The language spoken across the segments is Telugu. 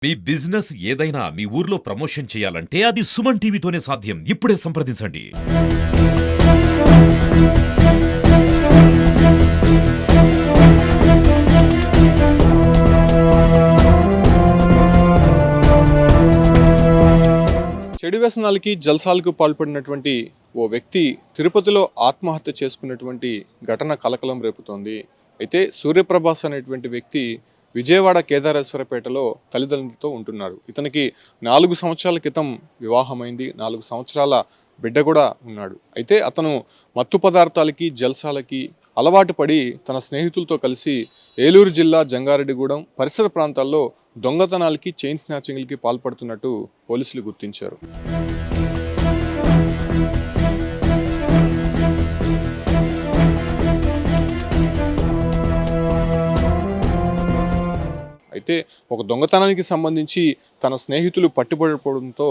మీ బిజినెస్ ఏదైనా మీ ఊర్లో ప్రమోషన్ చేయాలంటే అది సుమన్ టీవీతోనే సాధ్యం. ఇప్పుడే సంప్రదించండి. చెడు వ్యసనాలకి జల్సాలకు పాల్పడినటువంటి ఓ వ్యక్తి తిరుపతిలో ఆత్మహత్య చేసుకున్నటువంటి ఘటన కలకలం రేపుతోంది. అయితే సూర్యప్రభాస్ అనేటువంటి వ్యక్తి విజయవాడ కేదారేశ్వరపేటలో తల్లిదండ్రులతో ఉంటున్నారు. ఇతనికి 4 సంవత్సరాల క్రితం వివాహమైంది. 4 సంవత్సరాల బిడ్డ కూడా ఉన్నాడు. అయితే అతను మత్తు పదార్థాలకి జల్సాలకి అలవాటు పడి తన స్నేహితులతో కలిసి ఏలూరు జిల్లా జంగారెడ్డిగూడెం పరిసర ప్రాంతాల్లో దొంగతనాలకి చైన్ స్నాచింగ్లకి పాల్పడుతున్నట్టు పోలీసులు గుర్తించారు. అయితే ఒక దొంగతనానికి సంబంధించి తన స్నేహితులు పట్టుబడిపోవడంతో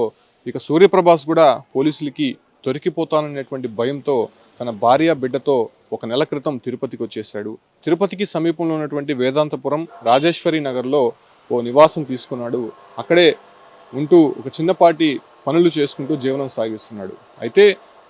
ఇక సూర్యప్రభాస్ కూడా పోలీసులకి దొరికిపోతాననేటువంటి భయంతో తన భార్య బిడ్డతో 1 నెల క్రితం తిరుపతికి వచ్చేసాడు. తిరుపతికి సమీపంలో ఉన్నటువంటి వేదాంతపురం రాజేశ్వరి నగర్లో ఓ నివాసం తీసుకున్నాడు. అక్కడే ఉంటూ ఒక చిన్నపాటి పనులు చేసుకుంటూ జీవనం సాగిస్తున్నాడు. అయితే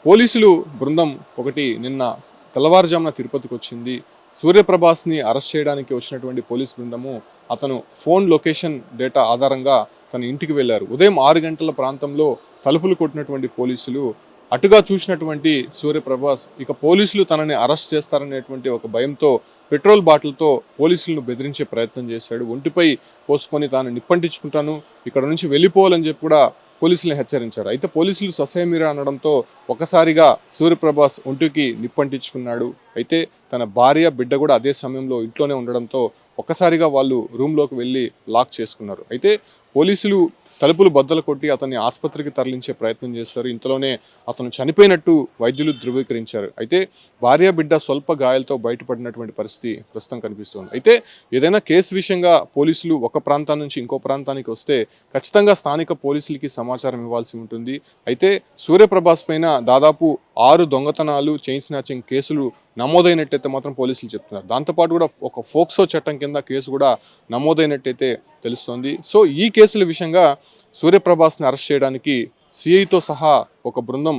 పోలీసులు బృందం ఒకటి నిన్న తెల్లవారుజామున తిరుపతికి వచ్చింది. సూర్యప్రభాస్ని అరెస్ట్ చేయడానికి వచ్చినటువంటి పోలీస్ బృందము అతను ఫోన్ లొకేషన్ డేటా ఆధారంగా తన ఇంటికి వెళ్ళారు. ఉదయం 6 గంటల ప్రాంతంలో తలుపులు కొట్టినటువంటి పోలీసులు అటుగా చూసినటువంటి సూర్యప్రభాస్ ఇక పోలీసులు తనని అరెస్ట్ చేస్తారనేటువంటి ఒక భయంతో పెట్రోల్ బాటిల్తో పోలీసులను బెదిరించే ప్రయత్నం చేశాడు. ఒంటిపై పోసుకొని తాను నిప్పంటించుకుంటాను, ఇక్కడ నుంచి వెళ్ళిపోవాలని చెప్పి కూడా పోలీసులను హెచ్చరించారు. అయితే పోలీసులు ససేమిరా అనడంతో ఒకసారిగా సూర్యప్రభాస్ ఒంటికి నిప్పంటించుకున్నాడు. అయితే తన భార్య బిడ్డ కూడా అదే సమయంలో ఇంట్లోనే ఉండడంతో ఒక్కసారిగా వాళ్ళు రూమ్లోకి వెళ్ళి లాక్ చేసుకున్నారు. అయితే పోలీసులు తలుపులు బద్దలు కొట్టి అతన్ని ఆసుపత్రికి తరలించే ప్రయత్నం చేస్తారు. ఇంతలోనే అతను చనిపోయినట్టు వైద్యులు ధృవీకరించారు. అయితే భార్య బిడ్డ స్వల్ప గాయాలతో బయటపడినటువంటి పరిస్థితి ప్రస్తుతం కనిపిస్తుంది. అయితే ఏదైనా కేసు విషయంగా పోలీసులు ఒక ప్రాంతం నుంచి ఇంకో ప్రాంతానికి వస్తే ఖచ్చితంగా స్థానిక పోలీసులకి సమాచారం ఇవ్వాల్సి ఉంటుంది. అయితే సూర్యప్రభాస్ పైన దాదాపు 6 దొంగతనాలు చైన్ స్నాచింగ్ కేసులు నమోదైనట్టయితే మాత్రం పోలీసులు చెప్తున్నారు. దాంతోపాటు కూడా ఒక ఫోక్సో చట్టం కింద కేసు కూడా నమోదైనట్టయితే తెలుస్తోంది. సో ఈ కేసుల విషయంగా సూర్యప్రభాస్ని అరెస్ట్ చేయడానికి సిఐతో సహా ఒక బృందం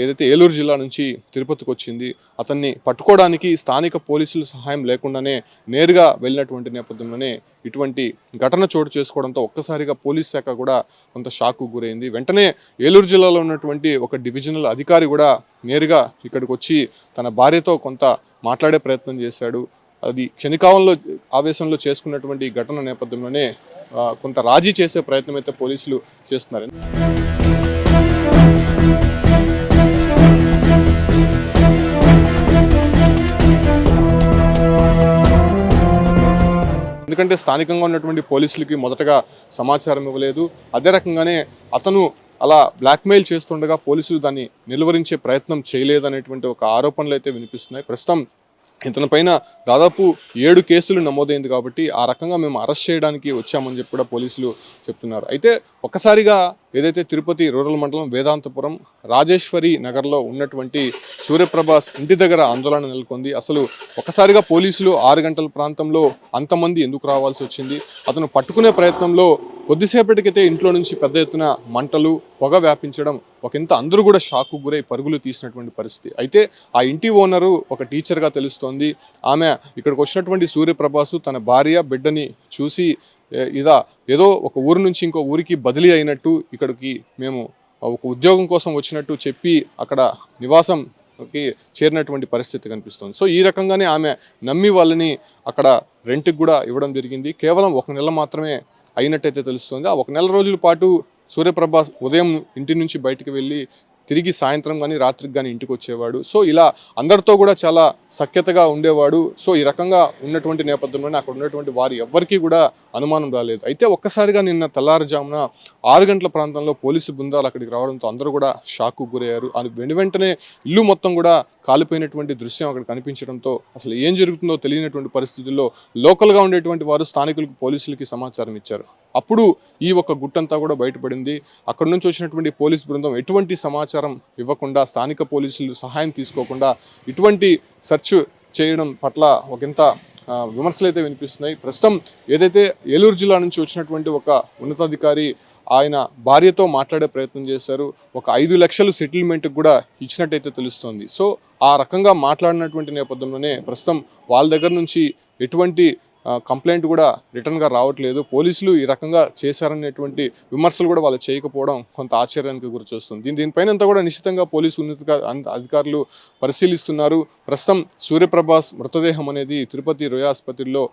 ఏదైతే ఏలూరు జిల్లా నుంచి తిరుపతికి వచ్చింది. అతన్ని పట్టుకోవడానికి స్థానిక పోలీసుల సహాయం లేకుండానే నేరుగా వెళ్ళినటువంటి నేపథ్యంలోనే ఇటువంటి ఘటన చోటు చేసుకోవడంతో ఒక్కసారిగా పోలీస్ శాఖ కూడా కొంత షాక్కు గురైంది. వెంటనే ఏలూరు జిల్లాలో ఉన్నటువంటి ఒక డివిజనల్ అధికారి కూడా నేరుగా ఇక్కడికి వచ్చి తన భార్యతో కొంత మాట్లాడే ప్రయత్నం చేశాడు. అది క్షణికాలంలో ఆవేశంలో చేసుకున్నటువంటి ఘటన నేపథ్యంలోనే కొంత రాజీ చేసే ప్రయత్నం అయితే పోలీసులు చేస్తున్నారు. ఎందుకంటే స్థానికంగా ఉన్నటువంటి పోలీసులకి మొదటగా సమాచారం ఇవ్వలేదు. అదే రకంగానే అతను అలా బ్లాక్మెయిల్ చేస్తుండగా పోలీసులు దాన్ని నిలువరించే ప్రయత్నం చేయలేదనేటువంటి ఒక ఆరోపణలు అయితే వినిపిస్తున్నాయి. ప్రస్తుతం ఇతని పైన దాదాపు 7 కేసులు నమోదైంది కాబట్టి ఆ రకంగా మేము అరెస్ట్ చేయడానికి వచ్చామని చెప్పి కూడా పోలీసులు చెప్తున్నారు. అయితే ఒక్కసారిగా ఏదైతే తిరుపతి రూరల్ మండలం వేదాంతపురం రాజేశ్వరి నగర్లో ఉన్నటువంటి సూర్యప్రభాస్ ఇంటి దగ్గర ఆందోళన నెలకొంది. అసలు ఒకసారిగా పోలీసులు 6 గంటల ప్రాంతంలో అంతమంది ఎందుకు రావాల్సి వచ్చింది? అతను పట్టుకునే ప్రయత్నంలో కొద్దిసేపటికైతే ఇంట్లో నుంచి పెద్ద ఎత్తున మంటలు పొగ వ్యాపించడం ఒకంత అందరూ కూడా షాక్కు గురై పరుగులు తీసినటువంటి పరిస్థితి. అయితే ఆ ఇంటి ఓనరు ఒక టీచర్గా తెలుస్తోంది. ఆమె ఇక్కడికి వచ్చినటువంటి సూర్యప్రభాసు తన భార్య బిడ్డని చూసి ఏదో ఒక ఊరు నుంచి ఇంకో ఊరికి బదిలీ అయినట్టు ఇక్కడికి మేము ఒక ఉద్యోగం కోసం వచ్చినట్టు చెప్పి అక్కడ నివాసంకి చేరినటువంటి పరిస్థితి కనిపిస్తుంది. సో ఈ రకంగానే ఆమె నమ్మి వాళ్ళని అక్కడ రెంట్కి కూడా ఇవ్వడం జరిగింది. కేవలం 1 నెల మాత్రమే అయినట్టయితే తెలుస్తుంది. ఆ 1 నెల రోజుల పాటు సూర్యప్రభాస్ ఉదయం ఇంటి నుంచి బయటికి వెళ్ళి తిరిగి సాయంత్రం కానీ రాత్రికి కానీ ఇంటికి వచ్చేవాడు. సో ఇలా అందరితో కూడా చాలా సఖ్యతగా ఉండేవాడు. సో ఈ రకంగా ఉన్నటువంటి నేపథ్యంలోనే అక్కడ ఉన్నటువంటి వారు ఎవ్వరికీ కూడా అనుమానం రాలేదు. అయితే ఒక్కసారిగా నిన్న తెల్లారుజామున 6 గంటల ప్రాంతంలో పోలీసు బృందాలు అక్కడికి రావడంతో అందరూ కూడా షాక్కు గురయ్యారు. అది వెంటనే ఇల్లు మొత్తం కూడా కాలిపోయినటువంటి దృశ్యం అక్కడ కనిపించడంతో అసలు ఏం జరుగుతుందో తెలియనటువంటి పరిస్థితుల్లో లోకల్గా ఉండేటువంటి వారు స్థానికులకు పోలీసులకి సమాచారం ఇచ్చారు. అప్పుడు ఈ ఒక గుట్టంతా కూడా బయటపడింది. అక్కడి నుంచి వచ్చినటువంటి పోలీస్ బృందం ఎటువంటి సమాచారం ఇవ్వకుండా స్థానిక పోలీసులు సహాయం తీసుకోకుండా ఇటువంటి సెర్చ్ చేయడం పట్ల ఒకంత విమర్శలు అయితే వినిపిస్తున్నాయి. ప్రస్తుతం ఏదైతే ఏలూరు జిల్లా నుంచి వచ్చినటువంటి ఒక ఉన్నతాధికారి ఆయన భార్యతో మాట్లాడే ప్రయత్నం చేశారు. ఒక 5 లక్షలు సెటిల్మెంట్కి కూడా ఇచ్చినట్టయితే తెలుస్తోంది. సో ఆ రకంగా మాట్లాడినటువంటి నేపథ్యంలోనే ప్రస్తుతం వాళ్ళ దగ్గర నుంచి ఎటువంటి కంప్లైంట్ కూడా రిటర్న్గా రావట్లేదు. పోలీసులు ఈ రకంగా చేశారనేటువంటి విమర్శలు కూడా వాళ్ళు చేయకపోవడం కొంత ఆశ్చర్యానికి గురిచేస్తుంది. దీనిపైన అంతా కూడా నిశ్చితంగా పోలీసు అధికారులు పరిశీలిస్తున్నారు. ప్రస్తుతం సూర్యప్రభాస్ మృతదేహం అనేది తిరుపతి రొయ్య ఆసుపత్రిలో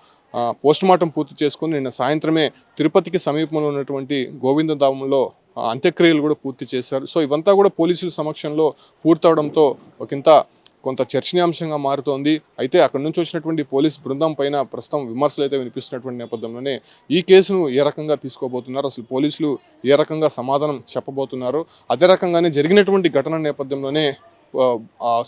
పోస్టుమార్టం పూర్తి చేసుకుని నిన్న సాయంత్రమే తిరుపతికి సమీపంలో ఉన్నటువంటి గోవిందధామంలో అంత్యక్రియలు కూడా పూర్తి చేశారు. సో ఇవంతా కూడా పోలీసుల సమక్షంలో పూర్తవడంతో కొంత చర్చనీయాంశంగా మారుతోంది. అయితే అక్కడి నుంచి వచ్చినటువంటి పోలీస్ బృందం పైన ప్రస్తుతం విమర్శలు అయితే వినిపిస్తున్నటువంటి నేపథ్యంలోనే ఈ కేసును ఏ రకంగా తీసుకోబోతున్నారు, అసలు పోలీసులు ఏ రకంగా సమాధానం చెప్పబోతున్నారు, అదే రకంగానే జరిగినటువంటి ఘటన నేపథ్యంలోనే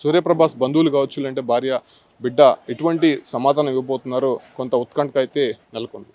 సూర్యప్రభాస్ బంధువులు కావచ్చు, లేదంటే భార్య బిడ్డ ఎటువంటి సమాధానం ఇవ్వబోతున్నారో కొంత ఉత్కంఠ అయితే నెలకొంది.